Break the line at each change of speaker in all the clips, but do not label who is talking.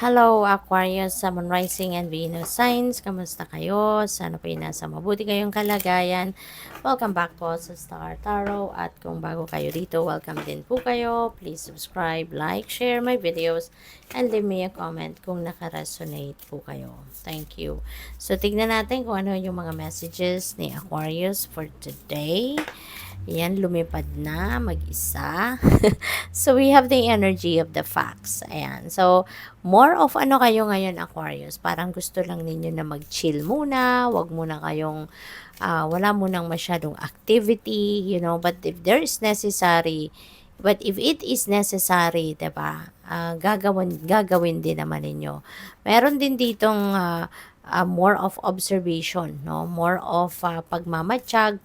Hello, Aquarius, Sun Rising and Venus Signs. Kamusta kayo? Sana po nasa mabuti kayong kalagayan. Welcome back po sa Star Tarot. At kung bago kayo dito, welcome din po kayo. Please subscribe, like, share my videos, and leave me a comment kung nakaresonate po kayo. Thank you. So, tignan natin kung ano yung mga messages ni Aquarius for today. Ayan, lumipad na mag-isa. So, we have the energy of the facts. Ayan. So, more of ano kayo ngayon, Aquarius? Parang gusto lang ninyo na mag-chill muna. Wag muna kayong, wala munang masyadong activity, But if there is necessary, but if it is necessary, diba? Gagawin din naman ninyo. Meron din ditong, more of observation, no? More of pagmamatsyag,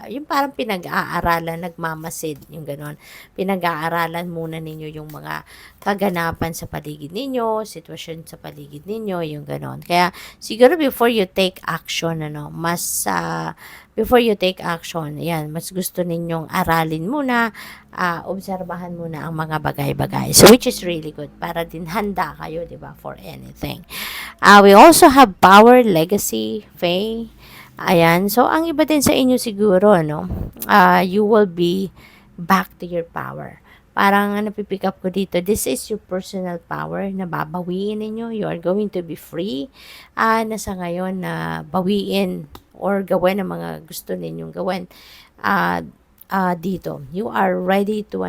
yung parang pinag-aaralan, nagmamasid, yung ganon. Pinag-aaralan muna ninyo yung mga kaganapan sa paligid ninyo, sitwasyon sa paligid ninyo, yung ganon. Kaya siguro before you take action, before you take action, yan, mas gusto ninyong aralin muna, obserbahan muna ang mga bagay-bagay. So, which is really good para din handa kayo, di ba, for anything. We also have power, legacy, faith. Ayan. So, ang iba din sa inyo siguro, no? You will be back to your power. Parang napipick up ko dito, this is your personal power na babawiin ninyo. You are going to be free. Nasa ngayon na bawiin or gawin ang mga gusto ninyong gawin. Dito. You are ready to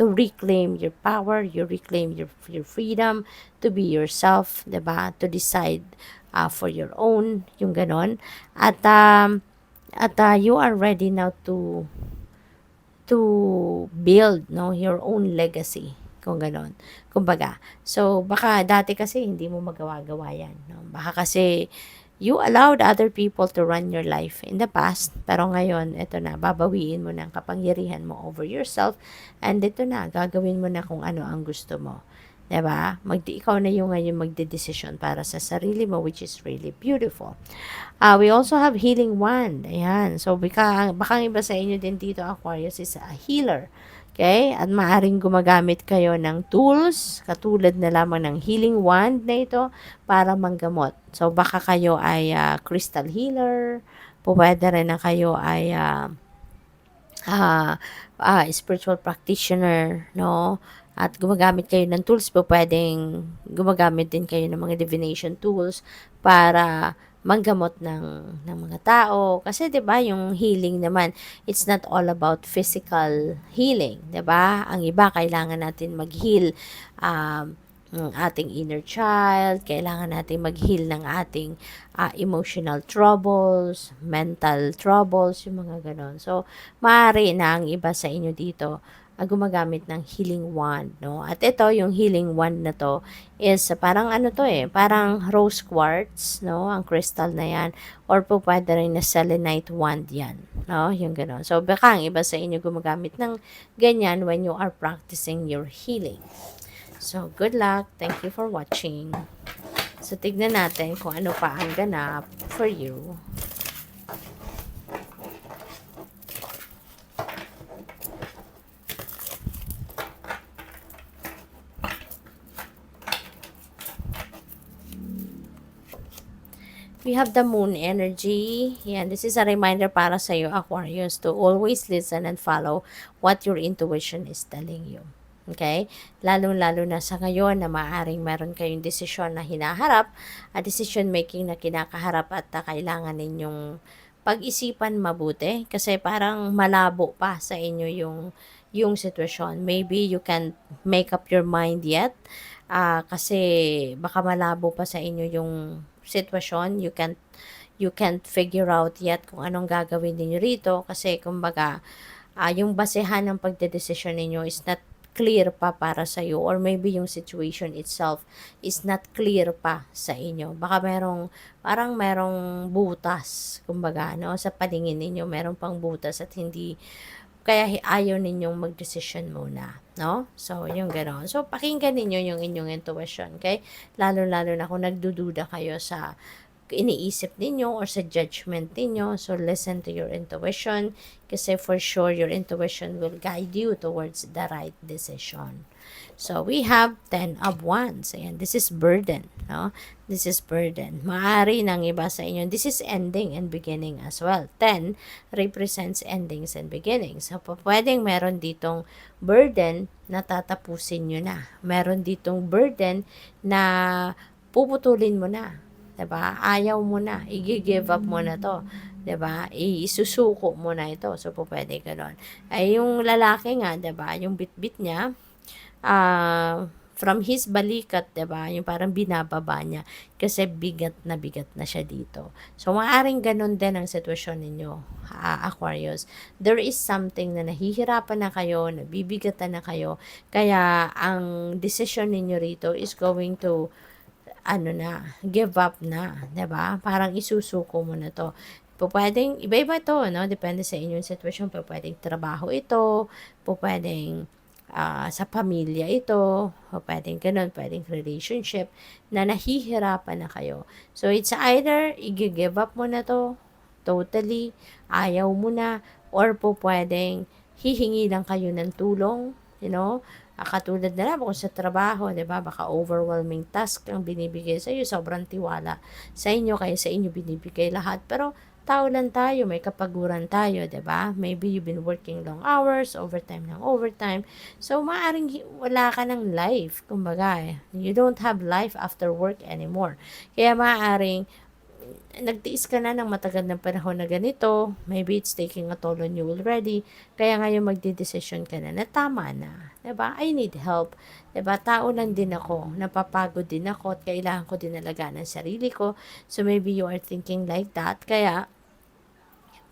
reclaim your power, you reclaim your freedom, to be yourself, 'di ba? To decide for your own, yung ganon. At you are ready now to build your own legacy, kung ganon. Kumbaga, so baka dati kasi hindi mo magawa-gawa yan, no? Baka kasi you allowed other people to run your life in the past, pero ngayon, eto na, babawiin mo na ang kapangyarihan mo over yourself, and ito na, gagawin mo na kung ano ang gusto mo. Diba? Ikaw na yung ngayon magde-decision para sa sarili mo, which is really beautiful. We also have healing wand. Ayan. So, baka iba sa inyo din dito, Aquarius, is a healer. Okay? At maaring gumagamit kayo ng tools, katulad na lamang ng healing wand na ito, para manggamot. So, baka kayo ay crystal healer, pwede rin na kayo ay spiritual practitioner, no? At gumagamit kayo ng tools, pwedeng gumagamit din kayo ng mga divination tools para manggamot ng mga tao. Kasi 'di ba, yung healing naman, it's not all about physical healing, 'di ba? Ang iba kailangan natin mag-heal ng ating inner child, kailangan natin mag-heal ng ating emotional troubles, mental troubles, yung mga ganon. So, maaari na ang iba sa inyo dito gumagamit ng healing wand, no? At ito, yung healing wand na to is parang parang rose quartz, no? Ang crystal na yan. Or po pwede rin na selenite wand yan, no? Yung gano'n. So, baka ang iba sa inyo gumagamit ng ganyan when you are practicing your healing. So, good luck. Thank you for watching. So, tignan natin kung ano pa ang ganap for you. We have the moon energy. Yan, this is a reminder para sa iyo, Aquarius, to always listen and follow what your intuition is telling you. Okay? Lalo-lalo na sa ngayon na maaaring meron kayong desisyon na hinaharap, decision making na kinakaharap at kailangan ninyong pag-isipan mabuti kasi parang malabo pa sa inyo yung sitwasyon. Maybe you can't make up your mind yet kasi baka malabo pa sa inyo yung sitwasyon. You can't figure out yet kung anong gagawin niyo rito kasi kumbaga yung basehan ng pagdedesisyon ninyo is not clear pa para sa iyo, or maybe yung situation itself is not clear pa sa inyo. Baka merong butas, kumbaga, no, sa paningin ninyo, merong pang butas at hindi kaya ayaw ninyong mag-decision muna, no? So, yung gano'n. So, pakinggan ninyo yung inyong intuition, okay? Lalo-lalo na kung nagdududa kayo sa iniisip ninyo or sa judgment ninyo. So, listen to your intuition kasi for sure your intuition will guide you towards the right decision. So, we have 10 of Wands. Ayan, this is burden, no? This is burden. Maaari ng iba sa inyo. This is ending and beginning as well. 10 represents endings and beginnings. So, pwedeng meron ditong burden na tatapusin nyo na. Meron ditong burden na puputulin mo na. 'Di ba? Ayaw mo na, i-give up mo na 'to, 'di ba? Isusuko mo na ito. So pwede gano'n. Ay yung lalaki nga, 'di ba? Yung bitbit niya from his balikat, 'di ba? Yung parang binababa niya kasi bigat na siya dito. So maaring gano'n din ang sitwasyon ninyo, Aquarius. There is something na nahihirapan na kayo, nabibigatan na kayo, kaya ang decision ninyo rito is going to give up na, 'di ba? Parang isusuko mo na 'to. Pwedeng iba-iba 'to, no? Depende sa inyong sitwasyon. Pwedeng trabaho ito, pwedeng sa pamilya ito, pwedeng ganun, pwedeng relationship na nahihirapan na kayo. So, it's either i-give up mo na 'to totally, ayaw mo na, or pwedeng hihingi lang kayo ng tulong, you know? Katulad na lang kung sa trabaho, 'di ba? Baka overwhelming task ang binibigay sa iyo, sobrang tiwala sa inyo kaya sa inyo binibigay lahat. Pero tao lang tayo, may kapaguran tayo, 'di ba? Maybe you've been working long hours, overtime ng overtime. So maaring wala ka ng life, kumbaga. You don't have life after work anymore. Kaya maaring nagtiis ka na ng matagal ng panahon na ganito, maybe it's taking a toll on you already, kaya ngayon magdidesisyon ka na tama na, 'di ba? I need help, 'di ba? Tao lang din ako, napapagod din ako, at kailangan ko din alagaan ang sarili ko. So maybe you are thinking like that, kaya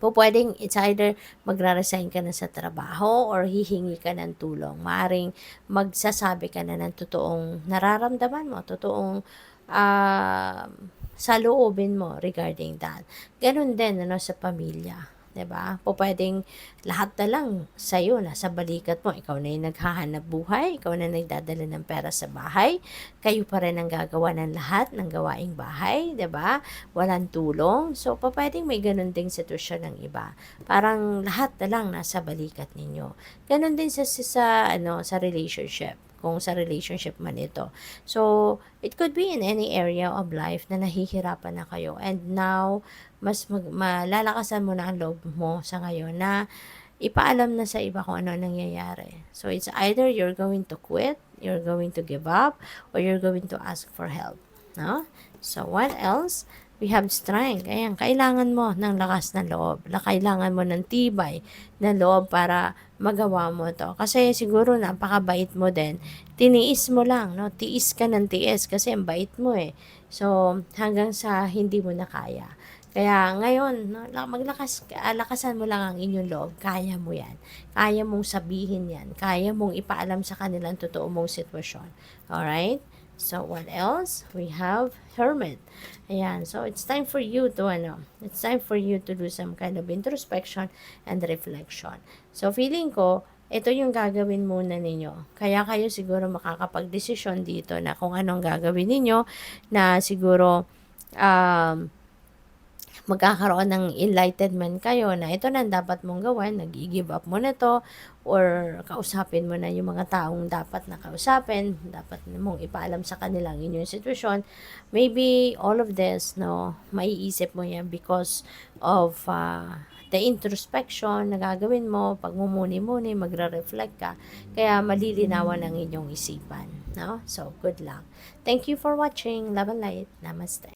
pwedeng it's either magra-resign ka na sa trabaho or hihingi ka ng tulong. Maaring magsasabi ka na ng totoong nararamdaman mo, totoong saloobin mo regarding that. Ganun din sa pamilya, 'di ba? Pwedeng lahat na lang sa iyo nasa balikat mo. Ikaw na 'yung naghahanap buhay, ikaw na nagdadala ng pera sa bahay, kayo pa rin ang gagawa ng lahat ng gawaing bahay, 'di ba? Walang tulong. So pwedeng may ganun ding sitwasyon ng iba. Parang lahat na lang nasa balikat ninyo. Ganun din sa relationship, kung sa relationship man ito. So, it could be in any area of life na nahihirapan na kayo. And now, mas malalakasan mo na ang loob mo sa ngayon na ipaalam na sa iba kung ano nangyayari. So, it's either you're going to quit, you're going to give up, or you're going to ask for help. No? So, what else? We have strength. Ayan, kailangan mo ng lakas ng loob. Kailangan mo ng tibay ng loob para magawa mo to. Kasi siguro napakabait mo din. Tiniis mo lang, no? Tiis ka ng tiis kasi ang bait mo eh. So, hanggang sa hindi mo na kaya. Kaya ngayon, no, lakasan mo lang ang inyong loob. Kaya mo yan. Kaya mong sabihin yan. Kaya mong ipaalam sa kanilang totoo mong sitwasyon. Alright? So, what else? We have Hermit. Ayan. So, it's time for you to, it's time for you to do some kind of introspection and reflection. So, feeling ko, ito yung gagawin muna ninyo. Kaya kayo siguro makakapag-desisyon dito na kung anong gagawin ninyo, na siguro, magkakaroon ng enlightenment kayo na ito na dapat mong gawin, nag-i-give up mo na to, or kausapin mo na yung mga taong dapat na kausapin, dapat mong ipaalam sa kanilang inyong sitwasyon. Maybe all of this, no, maiisip mo yan because of the introspection na gagawin mo, pagmumuni-muni, magre-reflect ka, kaya malilinawan ang inyong isipan. No? So, good luck. Thank you for watching. Love and light. Namaste.